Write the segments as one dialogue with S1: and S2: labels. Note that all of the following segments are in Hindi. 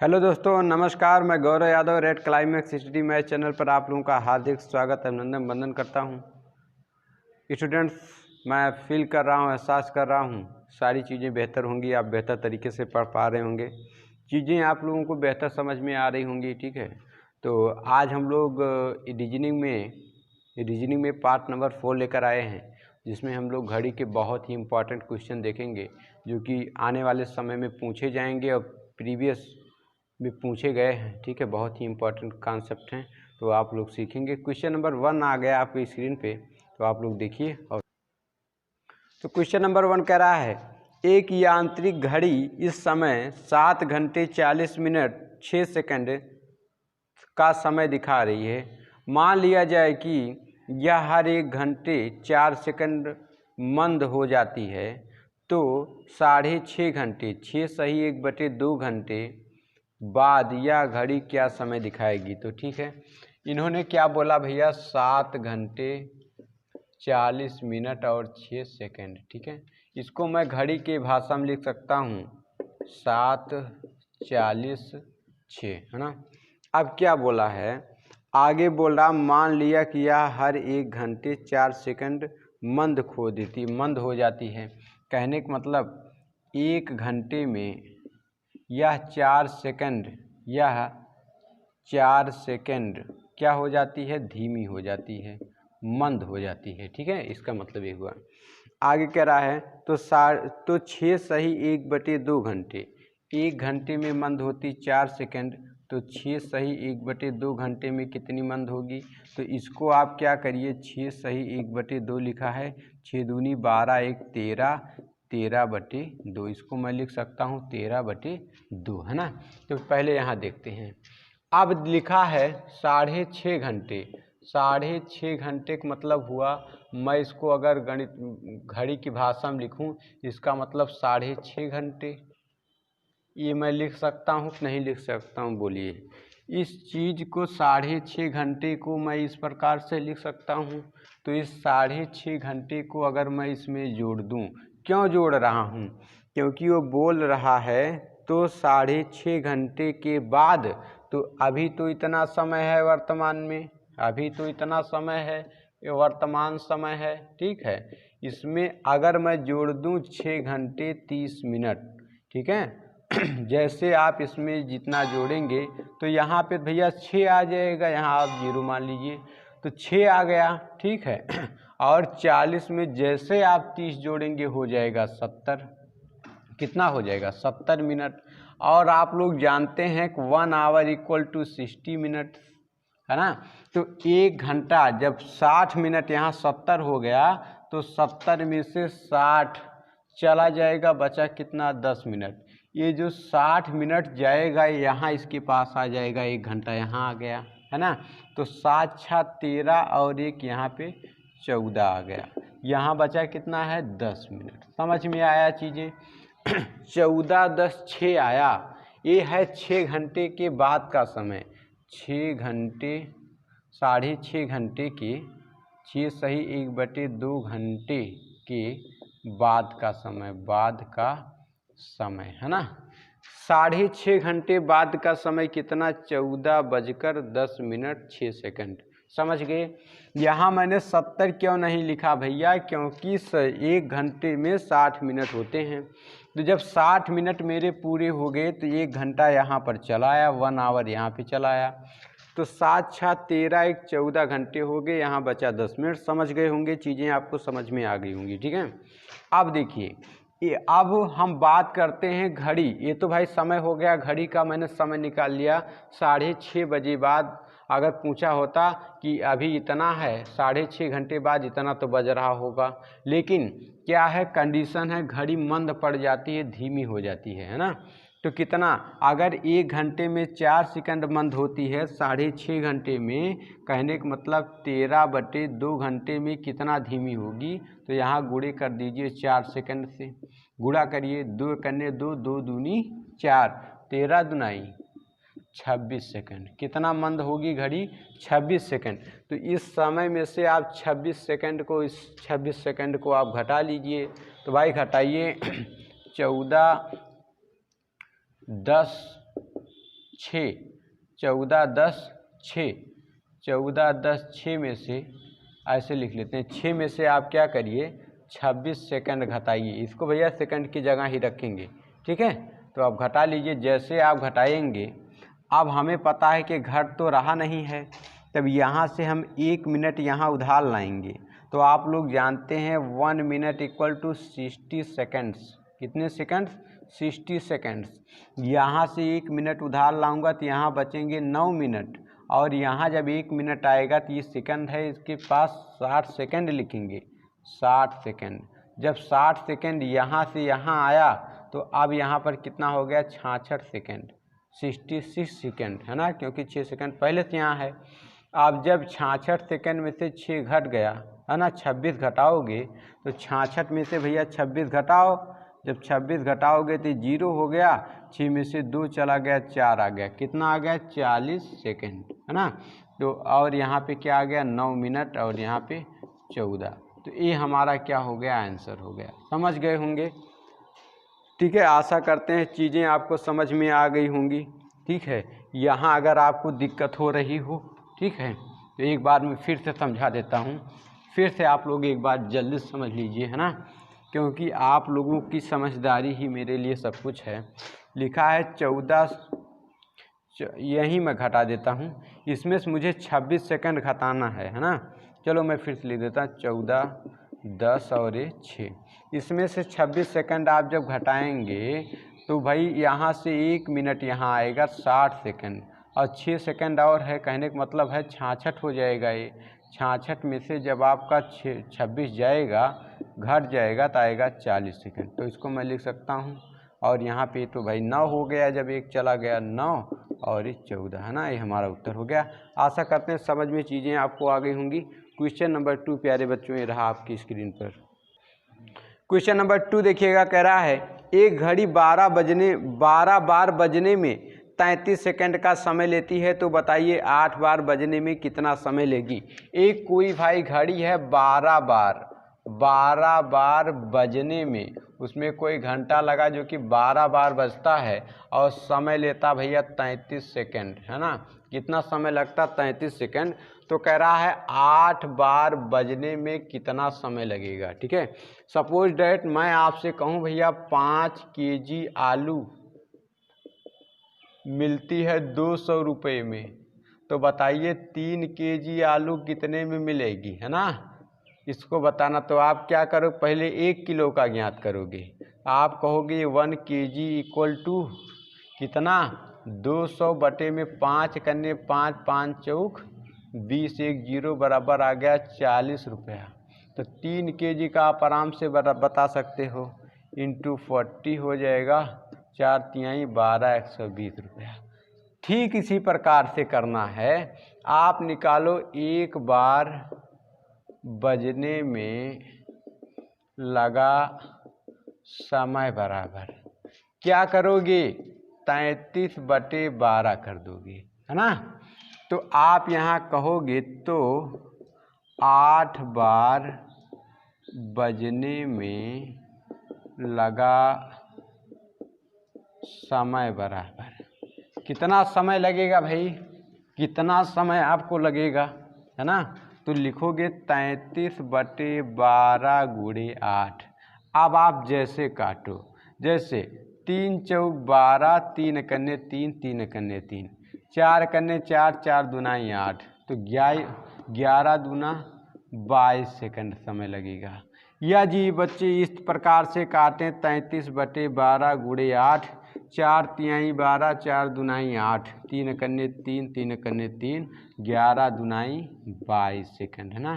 S1: हेलो दोस्तों, नमस्कार। मैं Gaurav Yadav red climax study match channel पर आप लोगों का हार्दिक स्वागत अभिनंदन वंदन करता हूं। स्टूडेंट्स, मैं फील कर रहा हूं, एहसास कर रहा हूं सारी चीज़ें बेहतर होंगी, आप बेहतर तरीके से पढ़ पा रहे होंगे, चीज़ें आप लोगों को बेहतर समझ में आ रही होंगी। ठीक है, तो आज हम लोग रीजनिंग में पार्ट नंबर 4 लेकर आए हैं, जिसमें हम लोग घड़ी के बहुत ही इम्पॉर्टेंट क्वेश्चन देखेंगे जो कि आने वाले समय में पूछे जाएंगे और प्रीवियस भी पूछे गए हैं। ठीक है, बहुत ही इम्पोर्टेंट कॉन्सेप्ट हैं, तो आप लोग सीखेंगे। क्वेश्चन नंबर 1 आ गया आपकी स्क्रीन पे, तो आप लोग देखिए। और तो क्वेश्चन नंबर 1 कह रहा है, एक यांत्रिक घड़ी इस समय 7 घंटे 40 मिनट 6 सेकंड का समय दिखा रही है। मान लिया जाए कि यह हर 1 घंटे 4 सेकंड मंद हो जाती है, तो 6.5 घंटे 6 सही 1/2 घंटे बाद यह घड़ी क्या समय दिखाएगी। तो ठीक है, इन्होंने क्या बोला भैया, 7 घंटे 40 मिनट और 6 सेकंड। ठीक है, इसको मैं घड़ी के भाषा में लिख सकता हूँ 7:40:6, है ना। अब क्या बोला है, आगे बोल रहा, मान लिया कि यह हर 1 घंटे 4 सेकंड मंद हो जाती है। कहने का मतलब 1 घंटे में यह 4 सेकंड क्या हो जाती है, धीमी हो जाती है, मंद हो जाती है। ठीक है, इसका मतलब ये हुआ। आगे कह रहा है, तो 6 सही 1/2 घंटे, 1 घंटे में मंद होती 4 सेकंड, तो 6 सही 1/2 घंटे में कितनी मंद होगी। तो इसको आप क्या करिए, 6 सही 1/2 लिखा है, 6 दूनी 12, 1 13, 13/2, इसको मैं लिख सकता हूँ 13/2, है ना। तो पहले यहाँ देखते हैं। अब लिखा है 6.5 घंटे, 6.5 घंटे का मतलब हुआ, मैं इसको अगर गणित घड़ी की भाषा में लिखूं, इसका मतलब 6.5 घंटे। ये मैं लिख सकता हूँ कि नहीं लिख सकता हूँ, बोलिए। इस चीज़ को 6.5 घंटे को मैं इस प्रकार से लिख सकता हूँ। तो इस 6.5 घंटे को अगर मैं इसमें जोड़ दूँ, क्यों जोड़ रहा हूँ, क्योंकि वो बोल रहा है तो 6.5 घंटे के बाद, तो अभी तो इतना समय है वर्तमान में, अभी तो इतना समय है, ये वर्तमान समय है। ठीक है, इसमें अगर मैं जोड़ दूँ 6 घंटे 30 मिनट, ठीक है, जैसे आप इसमें जितना जोड़ेंगे तो यहाँ पे भैया 6 आ जाएगा, यहाँ आप 0 मान लीजिए, तो 6 आ गया। ठीक है, और 40 में जैसे आप 30 जोड़ेंगे हो जाएगा 70, कितना हो जाएगा 70 मिनट। और आप लोग जानते हैं कि 1 आवर इक्वल टू 60 मिनट, है ना। तो 1 घंटा जब 60 मिनट, यहाँ 70 हो गया, तो 70 में से 60 चला जाएगा, बचा कितना 10 मिनट। ये जो 60 मिनट जाएगा यहाँ इसके पास आ जाएगा, 1 घंटा यहाँ आ गया, है ना। तो 7 6 13 और 1 यहाँ पे 14 आ गया, यहाँ बचा कितना है 10 मिनट। समझ में आया चीज़ें। 14 10 6 आया, ये है 6 घंटे के बाद का समय। 6 घंटे 6.5 घंटे के 6 सही 1/2 घंटे के बाद का समय, है ना। 6.5 घंटे बाद का समय कितना, 14:10:06। समझ गए। यहाँ मैंने 70 क्यों नहीं लिखा भैया, क्योंकि 1 घंटे में 60 मिनट होते हैं। तो जब 60 मिनट मेरे पूरे हो गए तो 1 घंटा यहाँ पर चला आया, 1 आवर यहाँ पे चला आया, तो 7 6 13 1 14 घंटे हो गए, यहाँ बचा 10 मिनट। समझ गए होंगे, चीज़ें आपको समझ में आ गई होंगी। ठीक है, अब देखिए, अब हम बात करते हैं घड़ी। ये तो भाई समय हो गया घड़ी का, मैंने समय निकाल लिया। 6:30 बजे बाद अगर पूछा होता कि अभी इतना है, 6.5 घंटे बाद इतना तो बज रहा होगा, लेकिन क्या है, कंडीशन है घड़ी मंद पड़ जाती है, धीमी हो जाती है ना। तो कितना, अगर 1 घंटे में 4 सेकंड मंद होती है, 6.5 घंटे में, कहने का मतलब 13/2 घंटे में कितना धीमी होगी। तो यहाँ गुणे कर दीजिए 4 सेकंड से, गुणा करिए, 2 करने 2, 2 दूनी 4, 13 दुनाई 26 सेकंड। कितना मंद होगी घड़ी, 26 सेकंड। तो इस समय में से आप 26 सेकंड को, इस 26 सेकंड को आप घटा लीजिए। तो भाई घटाइए, 14 10 6, 14 10 6, 14 10 6 में से ऐसे लिख लेते हैं, 6 में से आप क्या करिए 26 सेकंड घटाइए। इसको भैया सेकंड की जगह ही रखेंगे, ठीक है। तो आप घटा लीजिए, जैसे आप घटाएंगे, अब हमें पता है कि घट तो रहा नहीं है, तब यहाँ से हम 1 मिनट यहाँ उधार लाएंगे। तो आप लोग जानते हैं 1 मिनट इक्वल टू 60 सेकेंड्स। कितने सेकंड्स? 60 सेकंड्स। यहाँ से 1 मिनट उधार लाऊंगा तो यहाँ बचेंगे 9 मिनट, और यहाँ जब 1 मिनट आएगा तो ये सेकंड है, इसके पास 60 सेकंड लिखेंगे, 60 सेकंड। जब 60 सेकंड यहाँ से यहाँ आया तो अब यहाँ पर कितना हो गया 66 सेकंड, 66 सेकंड है ना, क्योंकि 6 सेकंड पहले से यहाँ है। अब जब 66 सेकंड में से 6 घट गया है ना, 26 घटाओगे तो 66 में से भैया 26 घटाओ, जब 26 घटाओगे तो 0 हो गया, 6 में से 2 चला गया, 4 आ गया, कितना आ गया 40 सेकंड है ना। तो और यहाँ पे क्या आ गया 9 मिनट, और यहाँ पे 14। तो ये हमारा क्या हो गया आंसर हो गया। समझ गए होंगे, ठीक है। आशा करते हैं चीज़ें आपको समझ में आ गई होंगी, ठीक है। यहाँ अगर आपको दिक्कत हो रही हो, ठीक है, तो एक बार मैं फिर से समझा देता हूँ, फिर से आप लोग एक बार जल्दी समझ लीजिए, है ना, क्योंकि आप लोगों की समझदारी ही मेरे लिए सब कुछ है। लिखा है 14, यहीं मैं घटा देता हूँ, इसमें से मुझे 26 सेकंड घटाना है ना। चलो मैं फिर से लिख देता हूँ 14 10 और 6, इसमें से 26 सेकंड आप जब घटाएंगे तो भाई यहाँ से 1 मिनट यहाँ आएगा 60 सेकंड, और 6 सेकंड और है, कहने का मतलब है 66 हो जाएगा। ये 66 में से जब आपका 26 जाएगा, घट जाएगा तो आएगा 40 सेकंड। तो इसको मैं लिख सकता हूँ, और यहाँ पे तो भाई 9 हो गया, जब 1 चला गया 9 और 14 है ना, ये हमारा उत्तर हो गया। आशा करते हैं समझ में चीज़ें आपको आ गई होंगी। क्वेश्चन नंबर 2 प्यारे बच्चों ये रहा आपकी स्क्रीन पर। क्वेश्चन नंबर 2 देखिएगा, कह रहा है एक घड़ी 12 बार बजने में 33 सेकंड का समय लेती है, तो बताइए 8 बार बजने में कितना समय लेगी। एक कोई भाई घड़ी है 12 बार बजने में, उसमें कोई घंटा लगा जो कि 12 बार बजता है, और समय लेता भैया 33 सेकंड है ना। कितना समय लगता 33 सेकंड। तो कह रहा है 8 बार बजने में कितना समय लगेगा, ठीक है। सपोज डैट मैं आपसे कहूँ भैया 5 केजी आलू मिलती है 200 रुपये में, तो बताइए 3 केजी आलू कितने में मिलेगी, है ना, इसको बताना। तो आप क्या करो, पहले 1 किलो का ज्ञात करोगे, आप कहोगे 1 केजी इक्वल टू कितना 200 बटे में 5 करने 5 5 चौक 20 1 0 बराबर आ गया 40 रुपया। तो 3 केजी का आप आराम से बता सकते हो, इंटू 40 हो जाएगा, 4 तिहाई 12 120 रुपया। ठीक इसी प्रकार से करना है, आप निकालो 1 बार बजने में लगा समय बराबर क्या करोगे 33 बटे 12 कर दोगे, है ना। तो आप यहाँ कहोगे तो 8 बार बजने में लगा समय बराबर कितना समय लगेगा भाई, कितना समय आपको लगेगा, है ना। तो लिखोगे 33 बटे 12 गुणे 8। अब आप जैसे काटो, जैसे 3 चौक 12, 3 कन्ने 3, 3 कन्ने 3, 4 कन्ने 4, 4 दूनाई 8, तो 11 दूना 22 सेकंड समय लगेगा। या जी बच्चे इस प्रकार से काटें 33 बटे 12 गुणे 8, 4 तिहाई 12, 4 दूनाई 8, 3 कन्ने 3, 3 कन्ने 3, 11 दूनाई 22 सेकंड, है ना।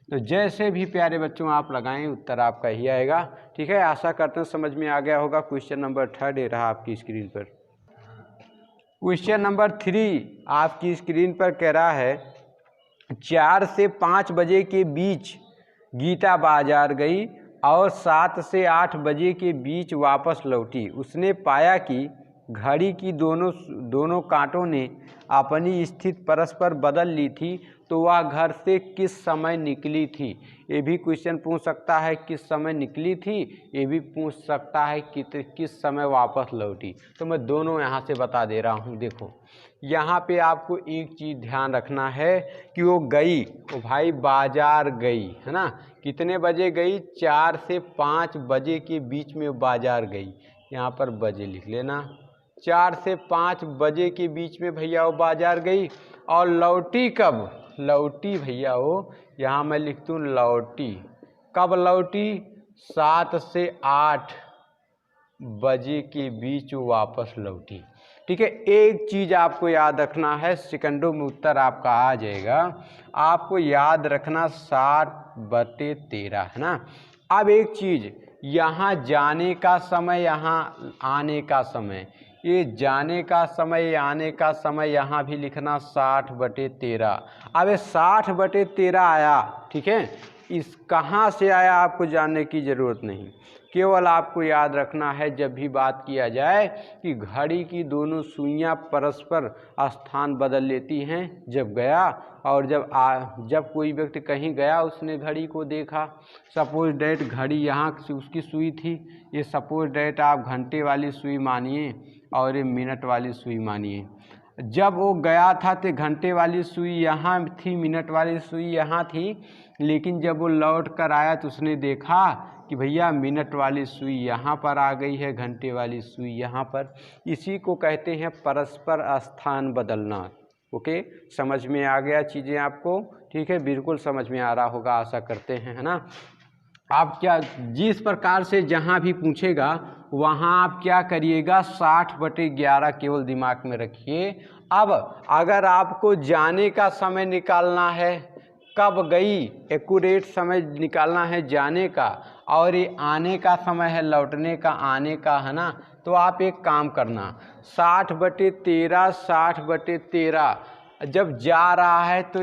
S1: तो जैसे भी प्यारे बच्चों आप लगाएं उत्तर आपका ही आएगा, ठीक है। आशा करते हैं समझ में आ गया होगा। क्वेश्चन नंबर 3 रहा आपकी स्क्रीन पर। क्वेश्चन नंबर 3 आपकी स्क्रीन पर कह रहा है 4 से 5 बजे के बीच गीता बाजार गई और 7 से 8 बजे के बीच वापस लौटी। उसने पाया कि घड़ी की दोनों कांटों ने अपनी स्थिति परस्पर बदल ली थी तो वह घर से किस समय निकली थी। ये भी क्वेश्चन पूछ सकता है किस समय निकली थी, ये भी पूछ सकता है कि किस समय वापस लौटी। तो मैं दोनों यहाँ से बता दे रहा हूँ। देखो यहाँ पे आपको एक चीज़ ध्यान रखना है कि वो गई, वो भाई बाजार गई, है ना। कितने बजे गई? 4 से 5 बजे के बीच में बाजार गई। यहाँ पर बजे लिख लेना। 4 से 5 बजे के बीच में भैया वो बाजार गई। और लौटी कब? लौटी भैया वो, यहाँ मैं लिख दूँ लौटी। कब लौटी? 7 से 8 बजे के बीच वो वापस लौटी। ठीक है, एक चीज़ आपको याद रखना है, सेकंडों में उत्तर आपका आ जाएगा। आपको याद रखना 60/13, है ना। अब एक चीज़, यहाँ जाने का समय, यहाँ आने का समय, ये जाने का समय आने का समय यहाँ भी लिखना 60/13। अब ये 60/13 आया, ठीक है, इस कहाँ से आया आपको जानने की ज़रूरत नहीं। केवल आपको याद रखना है जब भी बात किया जाए कि घड़ी की दोनों सुइयां परस्पर स्थान बदल लेती हैं, जब गया और जब कोई व्यक्ति कहीं गया, उसने घड़ी को देखा, सपोज डेट घड़ी यहाँ उसकी सुई थी, ये सपोज डेट आप घंटे वाली सुई मानिए और ये मिनट वाली सुई मानिए। जब वो गया था तो घंटे वाली सुई यहाँ थी, मिनट वाली सुई यहाँ थी, लेकिन जब वो लौट कर आया तो उसने देखा कि भैया मिनट वाली सुई यहाँ पर आ गई है, घंटे वाली सुई यहाँ पर। इसी को कहते हैं परस्पर स्थान बदलना। ओके, समझ में आ गया चीज़ें आपको? ठीक है, बिल्कुल समझ में आ रहा होगा, आशा करते हैं, है ना। आप क्या, जिस प्रकार से जहाँ भी पूछेगा वहाँ आप क्या करिएगा, 60/11 केवल दिमाग में रखिए। अब अगर आपको जाने का समय निकालना है, कब गई, एक्यूरेट समय निकालना है जाने का, और ये आने का समय है लौटने का, आने का, है ना, तो आप एक काम करना, 60/13, 60/13 जब जा रहा है तो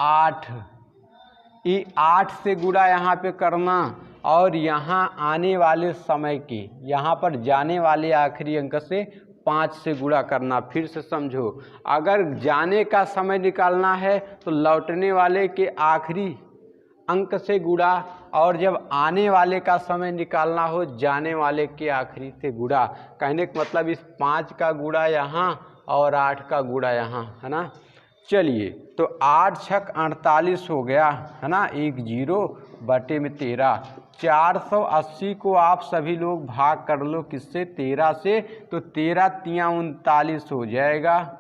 S1: 8, ये 8 से गुणा यहाँ पे करना, और यहाँ आने वाले समय के, यहाँ पर जाने वाले आखिरी अंक से 5 से गुणा करना। फिर से समझो, अगर जाने का समय निकालना है तो लौटने वाले के आखिरी अंक से गुणा, और जब आने वाले का समय निकालना हो जाने वाले के आखिरी से गुणा। कहने का मतलब इस 5 का गुणा यहाँ और 8 का गुणा यहाँ, है ना। चलिए, तो 8 छक 48 हो गया, है ना, 10/13। 480 को आप सभी लोग भाग कर लो, किससे? 13 से, तो 13 तियाँ 39 हो जाएगा।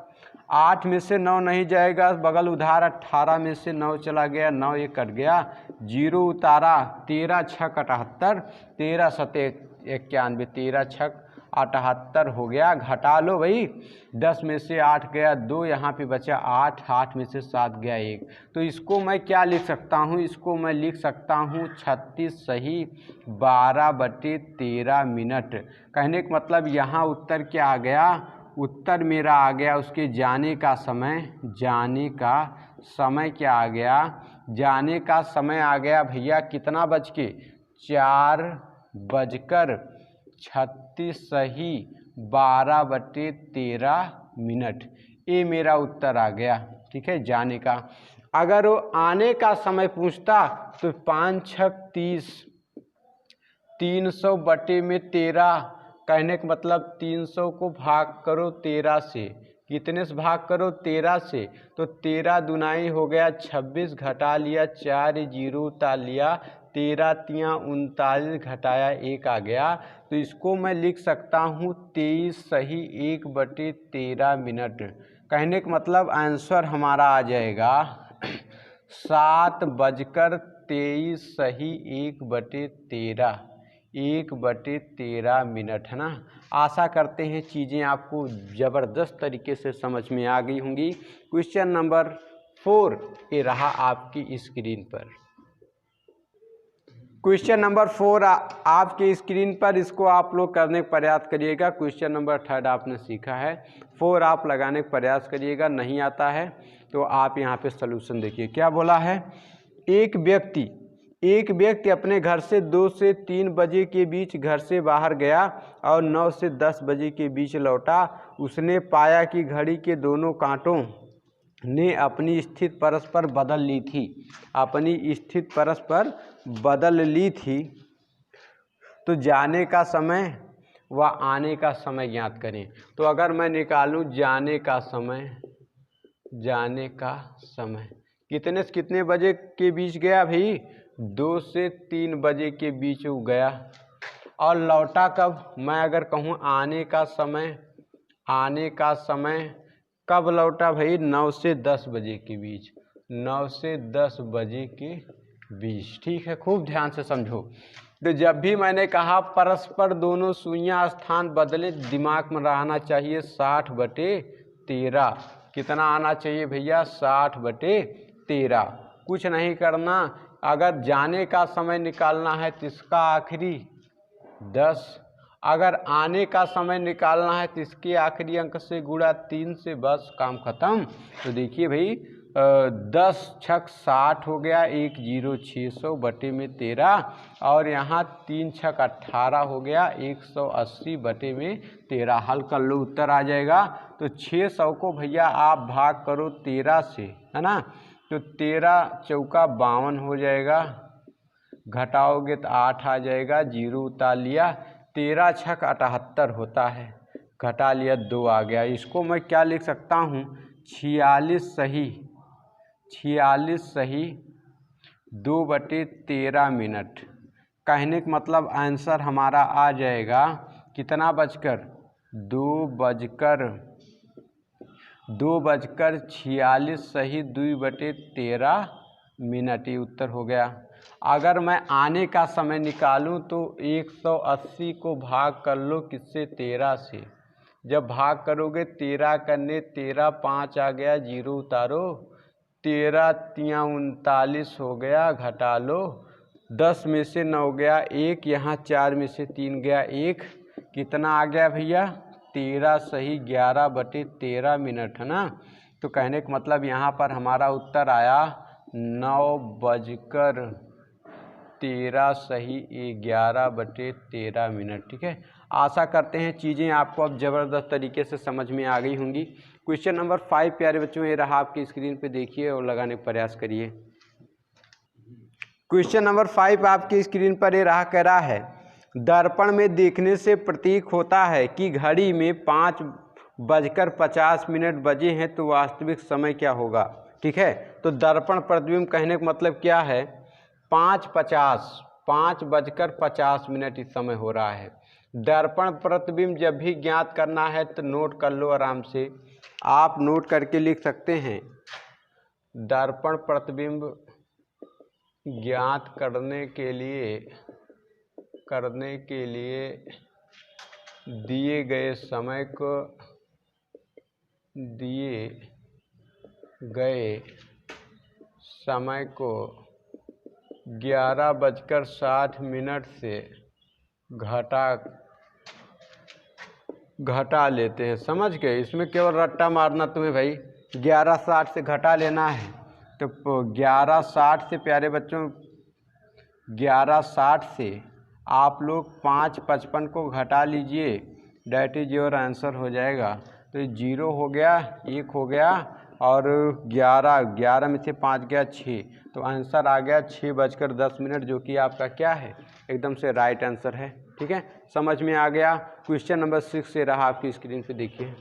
S1: 8 में से 9 नहीं जाएगा, बगल उधार, 18 में से 9 चला गया, 9 ये कट गया, 0 उतारा, 13 छक 78, 13 सते 91, 13 छक 78 हो गया। घटा लो भाई, 10 में से 8 गया 2, यहाँ पे बचा 8, 8 में से 7 गया 1। तो इसको मैं क्या लिख सकता हूँ? इसको मैं लिख सकता हूँ 36 सही 12/13 मिनट। कहने का मतलब यहाँ उत्तर क्या आ गया? उत्तर मेरा आ गया उसके जाने का समय। जाने का समय क्या आ गया? जाने का समय आ गया भैया कितना बज के? 4:36 सही 12/13 मिनट। ये मेरा उत्तर आ गया। ठीक है, जाने का। अगर वो आने का समय पूछता तो 5 छक 30, 300/13। कहने का मतलब 300 को भाग करो 13 से। कितने से भाग करो? 13 से। तो 13 दुनाई हो गया 26, घटा लिया 4, 0 उतार लिया, 13 तियाँ 39, घटाया 1 आ गया। तो इसको मैं लिख सकता हूँ 23 सही 1/13 मिनट। कहने का मतलब आंसर हमारा आ जाएगा 7:23 सही 1/13, 1/13 मिनट, है ना। आशा करते हैं चीज़ें आपको ज़बरदस्त तरीके से समझ में आ गई होंगी। क्वेश्चन नंबर 4 ये रहा आपकी स्क्रीन पर। क्वेश्चन नंबर 4 आपके स्क्रीन पर, इसको आप लोग करने का प्रयास करिएगा। क्वेश्चन नंबर 3 आपने सीखा है, 4 आप लगाने का प्रयास करिएगा। नहीं आता है तो आप यहाँ पे सलूशन देखिए। क्या बोला है? एक व्यक्ति एक व्यक्ति अपने घर से 2 से 3 बजे के बीच घर से बाहर गया और 9 से 10 बजे के बीच लौटा। उसने पाया कि घड़ी के दोनों कांटों ने अपनी स्थिति परस्पर बदल ली थी। अपनी स्थिति परस्पर बदल ली थी। तो जाने का समय व आने का समय ज्ञात करें। तो अगर मैं निकालूं जाने का समय कितने से कितने बजे के बीच गया भाई? 2 से 3 बजे के बीच वो गया। और लौटा कब? मैं अगर कहूँ आने का समय कब लौटा भाई? 9 से 10 बजे के बीच। 9 से 10 बजे के बीच। ठीक है, खूब ध्यान से समझो। तो जब भी मैंने कहा परस्पर दोनों सुइयां स्थान बदले, दिमाग में रहना चाहिए 60/13। कितना आना चाहिए भैया? 60/13। कुछ नहीं करना। अगर जाने का समय निकालना है तो इसका आखिरी 10, अगर आने का समय निकालना है तो इसके आखिरी अंक से गुणा 3 से, बस काम खत्म। तो देखिए भाई 10 छक 60 हो गया, 1 0 600/13 और यहाँ 3 छक 18 हो गया, 180/13। हल कर लो, उत्तर आ जाएगा। तो 600 को भैया आप भाग करो 13 से, है ना? तो 13 चौका 52 हो जाएगा, घटाओगे तो 8 आ जाएगा, 0 उतार लिया। 13 छक 78 होता है, घटा लिया 2 आ गया। इसको मैं क्या लिख सकता हूँ? 46 सही 2/13 मिनट। कहने का मतलब आंसर हमारा आ जाएगा कितना बजकर? 2:46 सही 2/13 मिनट, ये उत्तर हो गया। अगर मैं आने का समय निकालूं तो 180 को भाग कर लो किससे? 13 से। जब भाग करोगे 13 करने 13 5 आ गया, 0 उतारो, 13 3 39 हो गया, घटा लो, 10 में से 9 गया 1, यहाँ 4 में से 3 गया 1, कितना आ गया भैया? 13 सही 11/13 मिनट, है ना? तो कहने का मतलब यहाँ पर हमारा उत्तर आया 9:13 सही 11/13 मिनट। ठीक है, आशा करते हैं चीज़ें आपको अब ज़बरदस्त तरीके से समझ में आ गई होंगी। क्वेश्चन नंबर 5 प्यारे बच्चों ये रहा आपकी स्क्रीन पे, देखिए और लगाने का प्रयास करिए। क्वेश्चन नंबर 5 आपकी स्क्रीन पर ये रहा, कह रहा है दर्पण में देखने से प्रतीक होता है कि घड़ी में 5:50 बजे हैं, तो वास्तविक समय क्या होगा? ठीक है, तो दर्पण प्रतिबिंब कहने का मतलब क्या है? 5:50 इस समय हो रहा है। दर्पण प्रतिबिंब जब भी ज्ञात करना है तो नोट कर लो आराम से, आप नोट करके लिख सकते हैं। दर्पण प्रतिबिंब ज्ञात करने के लिए दिए गए समय को 11:60 से घटा लेते हैं। समझ गए? इसमें केवल रट्टा मारना तुम्हें भाई, 11:60 से घटा लेना है। तो 11:60 से प्यारे बच्चों 11:60 से आप लोग 5:55 को घटा लीजिए, डैट इज योर आंसर हो जाएगा। तो 0 हो गया, 1 हो गया और 11 में से 5 गया 6, तो आंसर आ गया 6:10, जो कि आपका क्या है? एकदम से राइट आंसर है। ठीक है, समझ में आ गया। क्वेश्चन नंबर 6 से रहा आपकी स्क्रीन पे, देखिए।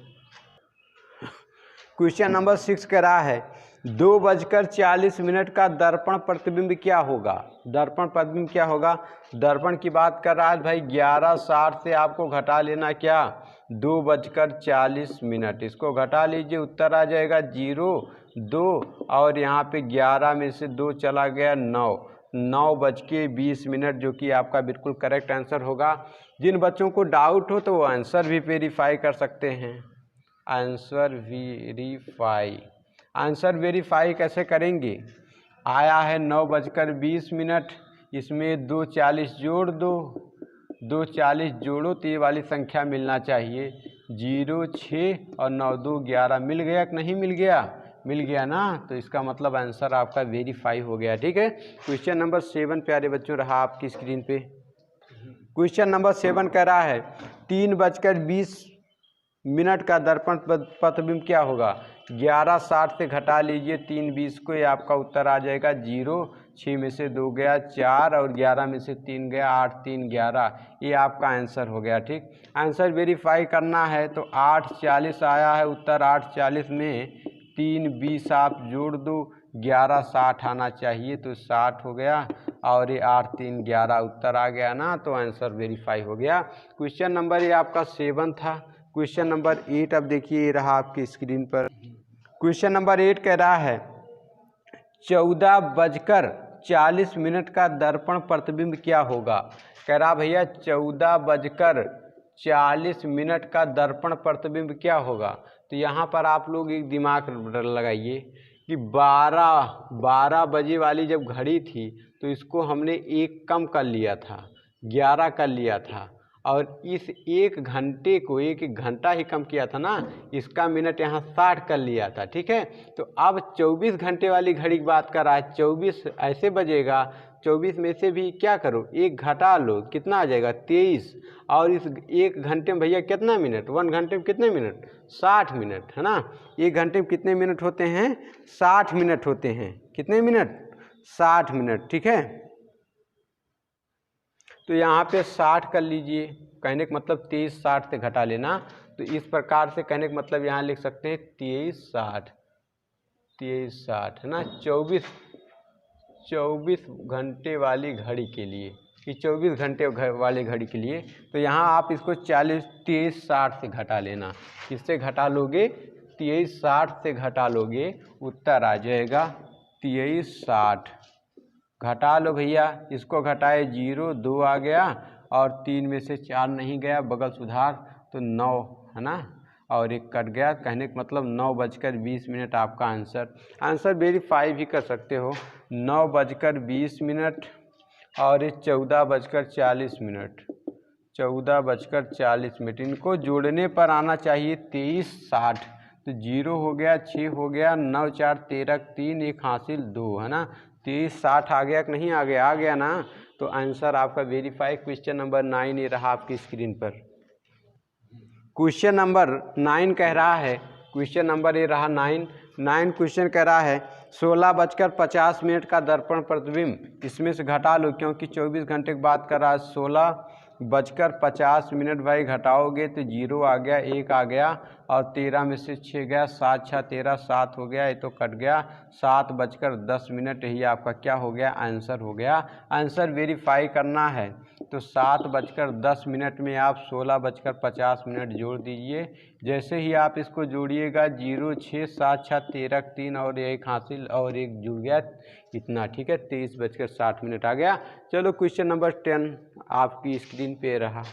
S1: क्वेश्चन नंबर 6 कह रहा है 2:40 का दर्पण प्रतिबिंब क्या होगा? दर्पण प्रतिबिंब क्या होगा? दर्पण की बात कर रहा है भाई, 11:60 से आपको घटा लेना क्या? 2:40। इसको घटा लीजिए, उत्तर आ जाएगा 0 2 और यहाँ पे 11 में से 2 चला गया 9:20, जो कि आपका बिल्कुल करेक्ट आंसर होगा। जिन बच्चों को डाउट हो तो वो आंसर भी वेरीफाई कर सकते हैं। आंसर वेरीफाई कैसे करेंगे? आया है 9:20, इसमें 2:40 जोड़ दो, 2:40 जोड़ो तो ये वाली संख्या मिलना चाहिए, 0 6 और 9 2 11। मिल गया कि नहीं मिल गया? मिल गया ना, तो इसका मतलब आंसर आपका वेरीफाई हो गया। ठीक है, क्वेश्चन नंबर 7 प्यारे बच्चों रहा आपकी स्क्रीन पे। क्वेश्चन नंबर 7 कह रहा है 3:20 का दर्पण प्रतिबिंब क्या होगा। 11:60 से घटा लीजिए 3:20 को, ये आपका उत्तर आ जाएगा 0। 6 में से 2 गया 4 और 11 में से 3 गया 8, 3, 11, ये आपका आंसर हो गया। ठीक, आंसर वेरीफाई करना है तो 8:40 आया है उत्तर। 8:40 में 3:20 आप जोड़ दो, 11:60 आना चाहिए तो 60 हो गया और ये 8, 3, 11 उत्तर आ गया ना, तो आंसर वेरीफाई हो गया। क्वेश्चन नंबर ये आपका 7 था। क्वेश्चन नंबर 8 अब देखिए, ये रहा आपकी स्क्रीन पर। क्वेश्चन नंबर 8 कह रहा है 14:40 का दर्पण प्रतिबिंब क्या होगा। कह रहा भैया 14:40 का दर्पण प्रतिबिंब क्या होगा। तो यहाँ पर आप लोग एक दिमाग लगाइए कि 12 बजे वाली जब घड़ी थी तो इसको हमने 1 कम कर लिया था, 11 कर लिया था, और इस 1 घंटे को 1 घंटा ही कम किया था ना, इसका मिनट यहाँ 60 कर लिया था। ठीक है, तो अब 24 घंटे वाली घड़ी की बात कर रहा है। 24 ऐसे बजेगा, 24 में से भी क्या करो 1 घटा लो, कितना आ जाएगा 23, और इस 1 घंटे में भैया कितना मिनट, 1 घंटे में कितने मिनट, 60 मिनट है ना। 1 घंटे में कितने मिनट होते हैं, 60 मिनट होते हैं। कितने मिनट, 60 मिनट। ठीक है, तो यहाँ पे 60 कर लीजिए, कहने का मतलब 23:60 से घटा लेना, तो इस प्रकार से कहने का मतलब यहाँ लिख सकते हैं 23:60 है ना। 24 घंटे वाली घड़ी के लिए, कि 24 घंटे वाली घड़ी के लिए, तो यहाँ आप इसको 23:60 से घटा लेना। किससे घटा लोगे, 23:60 से घटा लोगे, उत्तर आ जाएगा 23:60। घटा लो भैया, इसको घटाए 0, 2 आ गया, और 3 में से 4 नहीं गया, बगल सुधार, तो 9 है ना, और 1 कट गया। कहने का मतलब 9:20 आपका आंसर वेरीफाई भी कर सकते हो। 9:20 और ये 14:40, 14:40, इनको जोड़ने पर आना चाहिए 23:60, तो 0 हो गया, 6 हो गया, 9, 4, 13, 3, 1 हासिल 2 है ना। 23:60 आ गया कि नहीं आ गया, आ गया ना, तो आंसर आपका वेरीफाई। क्वेश्चन नंबर 9 ये रहा आपकी स्क्रीन पर। क्वेश्चन नंबर 9 कह रहा है, क्वेश्चन नंबर ये रहा 9 क्वेश्चन कह रहा है 16:50 का दर्पण प्रतिबिंब, इसमें से घटा लो, क्योंकि 24 घंटे की बात कर रहा है। 16:50 भाई घटाओगे तो 0 आ गया, 1 आ गया, और 13 में से 6 गया, 7, 6, 13, 7 हो गया, ये तो कट गया। 7:10 यही आपका क्या हो गया, आंसर हो गया। आंसर वेरीफाई करना है तो 7:10 में आप 16:50 जोड़ दीजिए। जैसे ही आप इसको जोड़िएगा 0, 6, 7, 6, 13, 3 और 1 हासिल और 1 जुड़ गया, इतना। ठीक है, 23:60 आ गया। चलो क्वेश्चन नंबर 10 आपकी स्क्रीन पे रहा।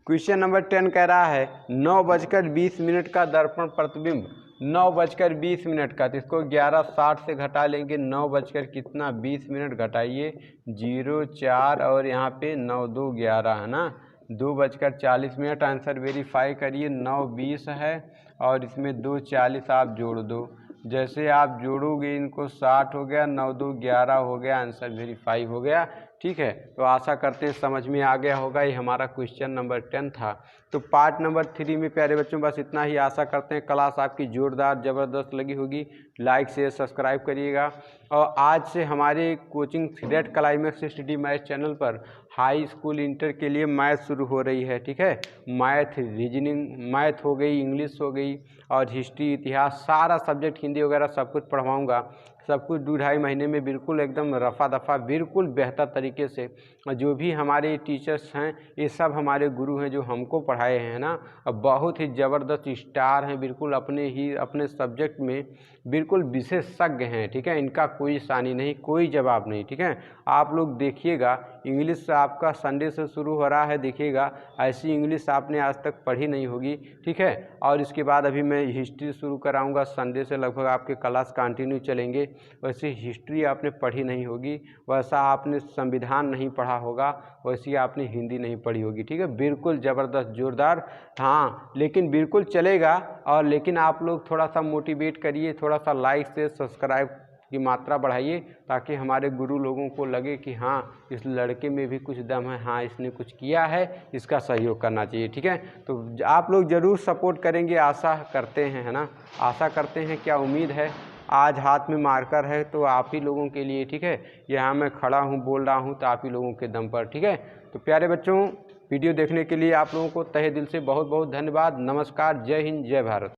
S1: क्वेश्चन नंबर 10 कह रहा है 9:20 का दर्पण प्रतिबिंब, 9:20 का, तो इसको 11:60 से घटा लेंगे। 9:20 घटाइए 0, 4 और यहाँ पे 9, 2, 11 है ना। 2:40 आंसर वेरीफाई करिए। 9:20 है और इसमें 2:40 आप जोड़ दो। जैसे आप जोड़ोगे इनको 60 हो गया, 9, 2, 11 हो गया, आंसर वेरीफाई हो गया। ठीक है, तो आशा करते हैं समझ में आ गया होगा। ये हमारा क्वेश्चन नंबर 10 था। तो पार्ट नंबर 3 में प्यारे बच्चों बस इतना ही। आशा करते हैं क्लास आपकी जोरदार ज़बरदस्त लगी होगी। लाइक शेयर सब्सक्राइब करिएगा। और आज से हमारे coaching red climax study math channel पर हाई स्कूल इंटर के लिए मैथ शुरू हो रही है। ठीक है, मैथ, रीजनिंग, मैथ हो गई, इंग्लिश हो गई, और हिस्ट्री, इतिहास, सारा सब्जेक्ट, हिंदी वगैरह सब कुछ पढ़वाऊँगा। सब कुछ 2-2.5 महीने में बिल्कुल एकदम रफ़ा दफ़ा, बिल्कुल बेहतर तरीके से। जो भी हमारे टीचर्स हैं ये सब हमारे गुरु हैं जो हमको पढ़ाए हैं ना, बहुत ही ज़बरदस्त स्टार हैं, बिल्कुल अपने सब्जेक्ट में बिल्कुल विशेषज्ञ हैं। ठीक है, इनका कोई सानी नहीं, कोई जवाब नहीं। ठीक है, आप लोग देखिएगा, इंग्लिश आपका संडे से शुरू हो रहा है, देखिएगा ऐसी इंग्लिश आपने आज तक पढ़ी नहीं होगी। ठीक है, और इसके बाद अभी मैं हिस्ट्री शुरू कराऊंगा, संडे से लगभग आपके क्लास कंटिन्यू चलेंगे। वैसे हिस्ट्री आपने पढ़ी नहीं होगी, वैसा आपने संविधान नहीं पढ़ा होगा, वैसी आपने हिंदी नहीं पढ़ी होगी। ठीक है, बिल्कुल ज़बरदस्त जोर जोरदार। हाँ लेकिन बिल्कुल चलेगा, और लेकिन आप लोग थोड़ा सा मोटिवेट करिए, थोड़ा सा लाइक से सब्सक्राइब की मात्रा बढ़ाइए, ताकि हमारे गुरु लोगों को लगे कि हाँ इस लड़के में भी कुछ दम है, हाँ इसने कुछ किया है, इसका सहयोग करना चाहिए। ठीक है, तो आप लोग ज़रूर सपोर्ट करेंगे, आशा करते हैं, है ना, आशा करते हैं, क्या उम्मीद है। आज हाथ में मार्कर है तो आप ही लोगों के लिए, ठीक है, यहाँ मैं खड़ा हूँ बोल रहा हूँ तो आप ही लोगों के दम पर। ठीक है, तो प्यारे बच्चों, वीडियो देखने के लिए आप लोगों को तहे दिल से बहुत बहुत धन्यवाद। नमस्कार, जय हिंद, जय भारत।